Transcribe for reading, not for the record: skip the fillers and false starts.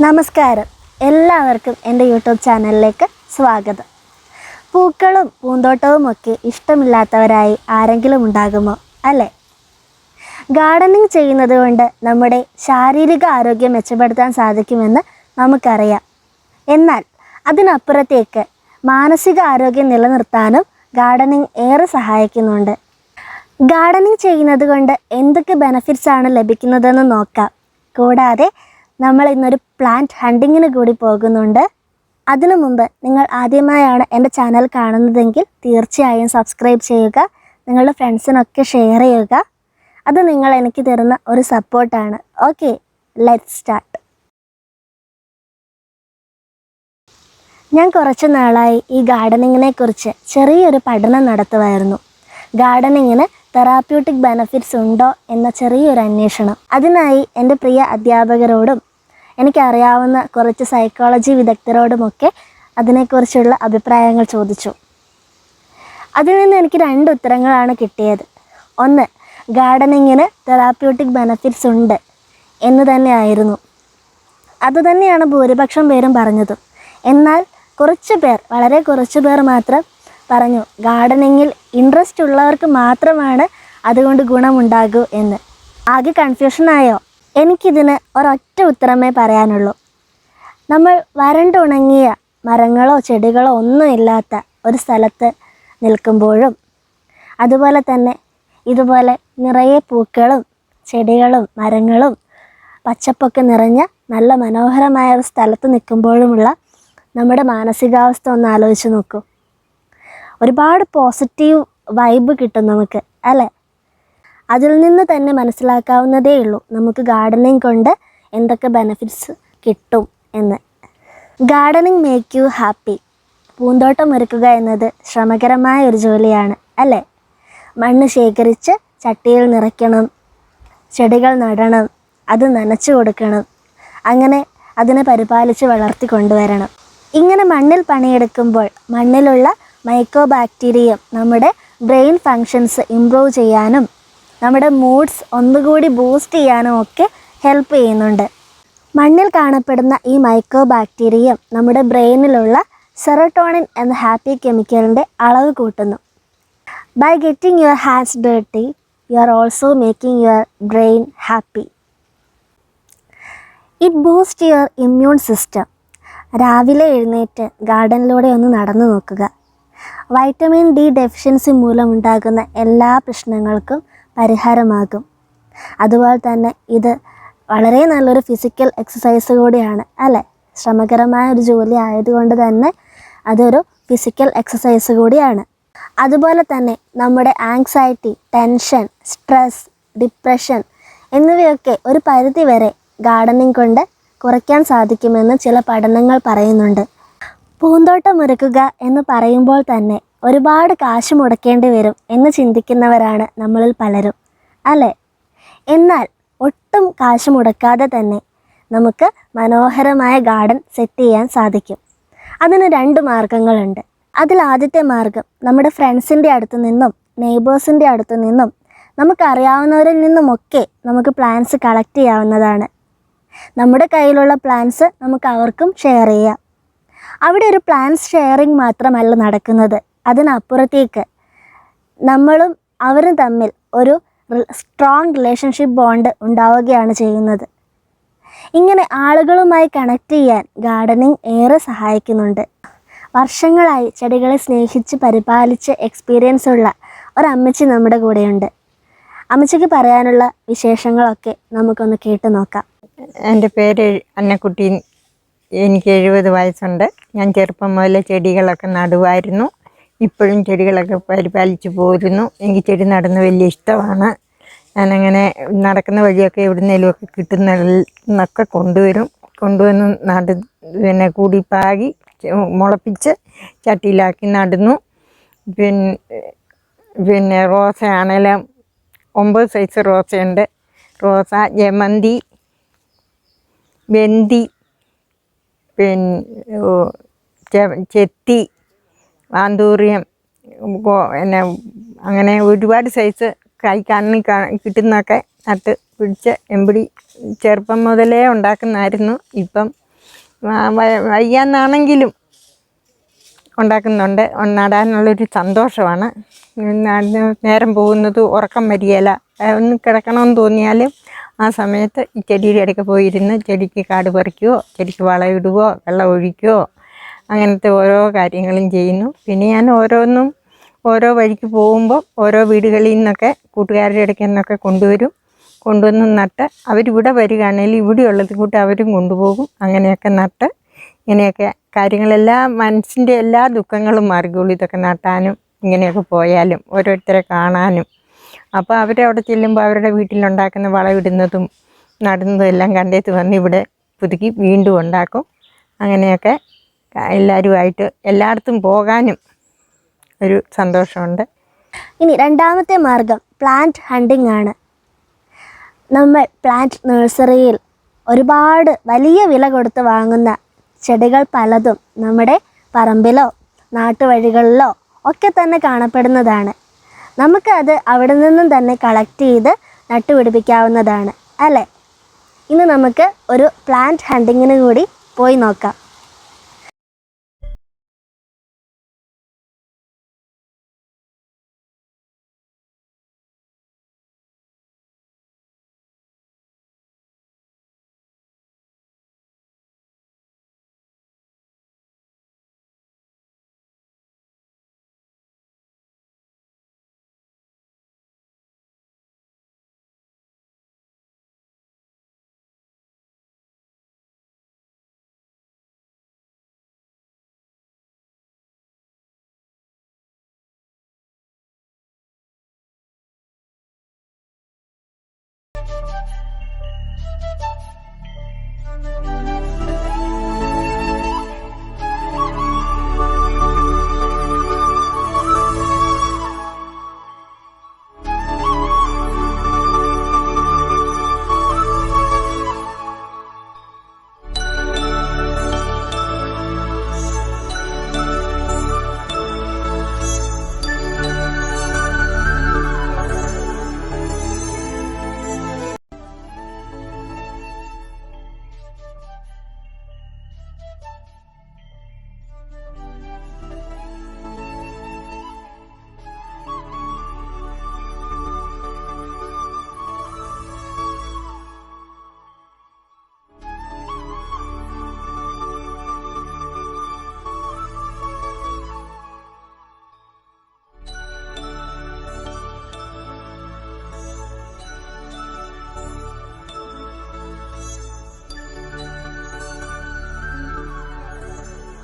നമസ്കാരം, എല്ലാവർക്കും എൻ്റെ യൂട്യൂബ് ചാനലിലേക്ക് സ്വാഗതം. പൂക്കളും പൂന്തോട്ടവും ഒക്കെ ഇഷ്ടമില്ലാത്തവരായി ആരെങ്കിലും ഉണ്ടാകുമോ അല്ലേ? ഗാർഡനിങ് ചെയ്യുന്നത് കൊണ്ട് നമ്മുടെ ശാരീരിക ആരോഗ്യം മെച്ചപ്പെടുത്താൻ സാധിക്കുമെന്ന് നമുക്കറിയാം. എന്നാൽ അതിനപ്പുറത്തേക്ക് മാനസിക ആരോഗ്യം നിലനിർത്താനും ഗാർഡനിങ് ഏറെ സഹായിക്കുന്നുണ്ട്. ഗാർഡനിങ് ചെയ്യുന്നത് കൊണ്ട് എന്തൊക്കെ ബെനഫിറ്റ്സ് ആണ് ലഭിക്കുന്നതെന്ന് നോക്കാം. കൂടാതെ നമ്മൾ ഇന്നൊരു പ്ലാന്റ് ഹണ്ടിങ്ങിന് കൂടി പോകുന്നുണ്ട്. അതിനു മുമ്പ് നിങ്ങൾ ആദ്യമായാണ് എൻ്റെ ചാനൽ കാണുന്നതെങ്കിൽ തീർച്ചയായും സബ്സ്ക്രൈബ് ചെയ്യുക, നിങ്ങളുടെ ഫ്രണ്ട്സിനൊക്കെ ഷെയർ ചെയ്യുക. അത് നിങ്ങൾ എനിക്ക് തരുന്ന ഒരു സപ്പോർട്ടാണ്. Okay, let's start. ഞാൻ കുറച്ച് നാളായി ഈ ഗാർഡനിങ്ങിനെ കുറിച്ച് ചെറിയൊരു പഠനം നടത്തുമായിരുന്നു. ഗാർഡനിങ്ങിന് തെറാപ്യൂട്ടിക് ബെനഫിറ്റ്സ് ഉണ്ടോ എന്ന ചെറിയൊരു അന്വേഷണം. അതിനായി എൻ്റെ പ്രിയ അധ്യാപകരോടും എനിക്കറിയാവുന്ന കുറച്ച് സൈക്കോളജി വിദഗ്ധരോടുമൊക്കെ അതിനെക്കുറിച്ചുള്ള അഭിപ്രായങ്ങൾ ചോദിച്ചു. അതിൽ നിന്ന് എനിക്ക് 2 ഉത്തരങ്ങളാണ് കിട്ടിയത്. ഒന്ന്, ഗാർഡനിങ്ങിന് തെറാപ്യൂട്ടിക് ബെനഫിറ്റ്സ് ഉണ്ട് എന്ന് തന്നെയായിരുന്നു. അതുതന്നെയാണ് ഭൂരിപക്ഷം പേരും പറഞ്ഞതും. എന്നാൽ വളരെ കുറച്ച് പേർ മാത്രം പറഞ്ഞു ഗാർഡനിങ്ങിൽ ഇൻട്രസ്റ്റ് ഉള്ളവർക്ക് മാത്രമാണ് അതുകൊണ്ട് ഗുണമുണ്ടാകൂ എന്ന്. ആകെ കൺഫ്യൂഷനായോ? എനിക്കിതിന് ഒരൊറ്റ ഉത്തരമേ പറയാനുള്ളൂ. നമ്മൾ വരണ്ടുണങ്ങിയ മരങ്ങളോ ചെടികളോ ഒന്നും ഇല്ലാത്ത ഒരു സ്ഥലത്ത് നിൽക്കുമ്പോഴും, അതുപോലെ തന്നെ ഇതുപോലെ നിറയെ പൂക്കളും ചെടികളും മരങ്ങളും പച്ചപ്പൊക്കെ നിറഞ്ഞ നല്ല മനോഹരമായ ഒരു സ്ഥലത്ത് നിൽക്കുമ്പോഴുമുള്ള നമ്മുടെ മാനസികാവസ്ഥ ഒന്ന് ആലോചിച്ച് നോക്കൂ. ഒരുപാട് പോസിറ്റീവ് വൈബ് കിട്ടും നമുക്ക്, അല്ലേ? അതിൽ നിന്ന് തന്നെ മനസ്സിലാക്കാവുന്നതേ ഉള്ളൂ നമുക്ക് ഗാർഡനിങ് കൊണ്ട് എന്തൊക്കെ ബെനഫിറ്റ്സ് കിട്ടും എന്ന്. Gardening make you happy. പൂന്തോട്ടം ഒരുക്കുക എന്നത് ശ്രമകരമായ ഒരു ജോലിയാണ്, അല്ലേ? മണ്ണ് ശേഖരിച്ച് ചട്ടിയിൽ നിറയ്ക്കണം, ചെടികൾ നടണം, അത് നനച്ചു കൊടുക്കണം, അങ്ങനെ അതിനെ പരിപാലിച്ച് വളർത്തി കൊണ്ടുവരണം. ഇങ്ങനെ മണ്ണിൽ പണിയെടുക്കുമ്പോൾ മണ്ണിലുള്ള മൈക്രോ ബാക്ടീരിയം നമ്മുടെ ബ്രെയിൻ ഫങ്ഷൻസ് ഇംപ്രൂവ് ചെയ്യാനും നമ്മുടെ മൂഡ്സ് ഒന്നുകൂടി ബൂസ്റ്റ് ചെയ്യാനും ഒക്കെ ഹെൽപ്പ് ചെയ്യുന്നുണ്ട്. മണ്ണിൽ കാണപ്പെടുന്ന ഈ മൈക്രോ ബാക്ടീരിയം നമ്മുടെ ബ്രെയിനിലുള്ള സെറോട്ടോണിൻ എന്ന ഹാപ്പി കെമിക്കലിൻ്റെ അളവ് കൂട്ടുന്നു. By getting your hands dirty you are also making your brain happy. It boost your immune system. രാവിലെ എഴുന്നേറ്റ് ഗാർഡനിലൂടെ ഒന്ന് നടന്നു നോക്കുക. വൈറ്റമിൻ ഡി ഡെഫിഷ്യൻസി മൂലമുണ്ടാകുന്ന എല്ലാ പ്രശ്നങ്ങൾക്കും പരിഹാരമാകും. അതുപോലെ തന്നെ ഇത് വളരെ നല്ലൊരു ഫിസിക്കൽ എക്സസൈസ് കൂടിയാണ്, അല്ലേ? ശ്രമകരമായ ഒരു ജോലി ആയതുകൊണ്ട് തന്നെ അതൊരു ഫിസിക്കൽ എക്സസൈസ് കൂടിയാണ്. അതുപോലെ തന്നെ നമ്മുടെ ആങ്സൈറ്റി, ടെൻഷൻ, സ്ട്രെസ്, ഡിപ്രഷൻ എന്നിവയൊക്കെ ഒരു പരിധി വരെ ഗാർഡനിങ് കൊണ്ട് കുറയ്ക്കാൻ സാധിക്കുമെന്ന് ചില പഠനങ്ങൾ പറയുന്നുണ്ട്. പൂന്തോട്ടം ഒരുക്കുക എന്ന് പറയുമ്പോൾ തന്നെ ഒരുപാട് കാശ് മുടക്കേണ്ടി വരും എന്ന് ചിന്തിക്കുന്നവരാണ് നമ്മളിൽ പലരും, അല്ലേ? എന്നാൽ ഒട്ടും കാശ് മുടക്കാതെ തന്നെ നമുക്ക് മനോഹരമായ ഗാർഡൻ സെറ്റ് ചെയ്യാൻ സാധിക്കും. അതിന് 2 മാർഗങ്ങളുണ്ട്. അതിൽ ആദ്യത്തെ മാർഗം നമ്മുടെ ഫ്രണ്ട്സിൻ്റെ അടുത്ത് നിന്നും നെയ്ബേഴ്സിൻ്റെ അടുത്ത് നിന്നും നമുക്കറിയാവുന്നവരിൽ നിന്നുമൊക്കെ നമുക്ക് പ്ലാന്റ്സ് കളക്ട് ചെയ്യാവുന്നതാണ്. നമ്മുടെ കയ്യിലുള്ള പ്ലാന്റ്സ് നമുക്ക് അവർക്കും ഷെയർ ചെയ്യാം. അവിടെ ഒരു പ്ലാന്റ്സ് ഷെയറിങ് മാത്രമല്ല നടക്കുന്നത്, അതിനപ്പുറത്തേക്ക് നമ്മളും അവരും തമ്മിൽ ഒരു സ്ട്രോങ് റിലേഷൻഷിപ്പ് ബോണ്ട് ഉണ്ടാവുകയാണ് ചെയ്യുന്നത്. ഇങ്ങനെ ആളുകളുമായി കണക്ട് ചെയ്യാൻ ഗാർഡനിങ് ഏറെ സഹായിക്കുന്നുണ്ട്. വർഷങ്ങളായി ചെടികളെ സ്നേഹിച്ച് പരിപാലിച്ച് എക്സ്പീരിയൻസ് ഉള്ള ഒരമ്മച്ചി നമ്മുടെ കൂടെയുണ്ട്. അമ്മച്ചിക്ക് പറയാനുള്ള വിശേഷങ്ങളൊക്കെ നമുക്കൊന്ന് കേട്ട് നോക്കാം. എൻ്റെ പേര് അന്നക്കുട്ടി. എനിക്ക് 70 വയസ്സുണ്ട്. ഞാൻ ചെറുപ്പം മുതലേ ചെടികളൊക്കെ നടുവായിരുന്നു. ഇപ്പോഴും ചെടികളൊക്കെ പരിപാലിച്ച് പോരുന്നു. എനിക്ക് ചെടി നടുന്നത് വലിയ ഇഷ്ടമാണ്. ഞാനങ്ങനെ നടക്കുന്ന വഴിയൊക്കെ എവിടുന്നേലുമൊക്കെ കിട്ടുന്നതൊക്കെ കൊണ്ടുവന്ന് പിന്നെ കൂടി പാകി മുളപ്പിച്ച് ചട്ടിയിലാക്കി നടുന്നു. പിന്നെ റോസയാണെങ്കിലും 9 സൈസ് റോസയുണ്ട്. റോസ, ജമന്തി, ബന്തി, ചെത്തി, ആന്തൂറിയം, പിന്നെ അങ്ങനെ ഒരുപാട് സൈസ് കണ്ണി കിട്ടുന്നതൊക്കെ നട്ട് പിടിച്ച് എമ്പടി ചെറുപ്പം മുതലേ ഉണ്ടാക്കുന്നതായിരുന്നു. ഇപ്പം വയ്യാന്നാണെങ്കിലും ഉണ്ടാക്കുന്നുണ്ട്. നടാനുള്ളൊരു സന്തോഷമാണ്. നേരം പോകുന്നത് ഉറക്കം വരികയില്ല. ഒന്ന് കിടക്കണമെന്ന് തോന്നിയാലും ആ സമയത്ത് ഈ ചെടിയുടെ ഇടയ്ക്ക് പോയിരുന്ന് ചെടിക്ക് കാട് പറിക്കുകയോ ചെടിക്ക് വളമിടുകയോ വെള്ളം ഒഴിക്കുകയോ അങ്ങനത്തെ ഓരോ കാര്യങ്ങളും ചെയ്യുന്നു. പിന്നെ ഞാൻ ഓരോന്നും ഓരോ വഴിക്ക് പോകുമ്പോൾ ഓരോ വീടുകളിൽ നിന്നൊക്കെ കൂട്ടുകാരുടെ ഇടയ്ക്ക് നിന്നൊക്കെ കൊണ്ടുവന്ന് നട്ട് അവരിവിടെ വരികയാണെങ്കിൽ ഇവിടെയുള്ളത് കൂട്ട് അവരും കൊണ്ടുപോകും. അങ്ങനെയൊക്കെ നട്ട് ഇങ്ങനെയൊക്കെ കാര്യങ്ങളെല്ലാം മനസ്സിൻ്റെ എല്ലാ ദുഃഖങ്ങളും മാറിക്കോളും ഇതൊക്കെ നട്ടാനും ഇങ്ങനെയൊക്കെ പോയാലും ഓരോരുത്തരെ കാണാനും. അപ്പോൾ അവരവിടെ ചെല്ലുമ്പോൾ അവരുടെ വീട്ടിലുണ്ടാക്കുന്ന വളമിടുന്നതും നടുന്നതും എല്ലാം കണ്ടേത്ത് വന്ന് ഇവിടെ പുതുക്കി വീണ്ടും ഉണ്ടാക്കും. അങ്ങനെയൊക്കെ എല്ലാവരുമായിട്ട് എല്ലായിടത്തും പോകാനും ഒരു സന്തോഷമുണ്ട്. ഇനി രണ്ടാമത്തെ മാർഗം പ്ലാന്റ് ഹണ്ടിങ് ആണ്. നമ്മൾ പ്ലാന്റ് നഴ്സറിയിൽ ഒരുപാട് വലിയ വില കൊടുത്ത് വാങ്ങുന്ന ചെടികൾ പലതും നമ്മുടെ പറമ്പിലോ നാട്ടുവഴികളിലോ ഒക്കെ തന്നെ കാണപ്പെടുന്നതാണ്. നമുക്ക് അത് അവിടെ നിന്നും തന്നെ കളക്ട് ചെയ്ത് നട്ടുപിടിപ്പിക്കാവുന്നതാണ് അല്ലേ? ഇന്ന് നമുക്ക് ഒരു പ്ലാന്റ് ഹണ്ടിങ്ങിന് കൂടി പോയി നോക്കാം.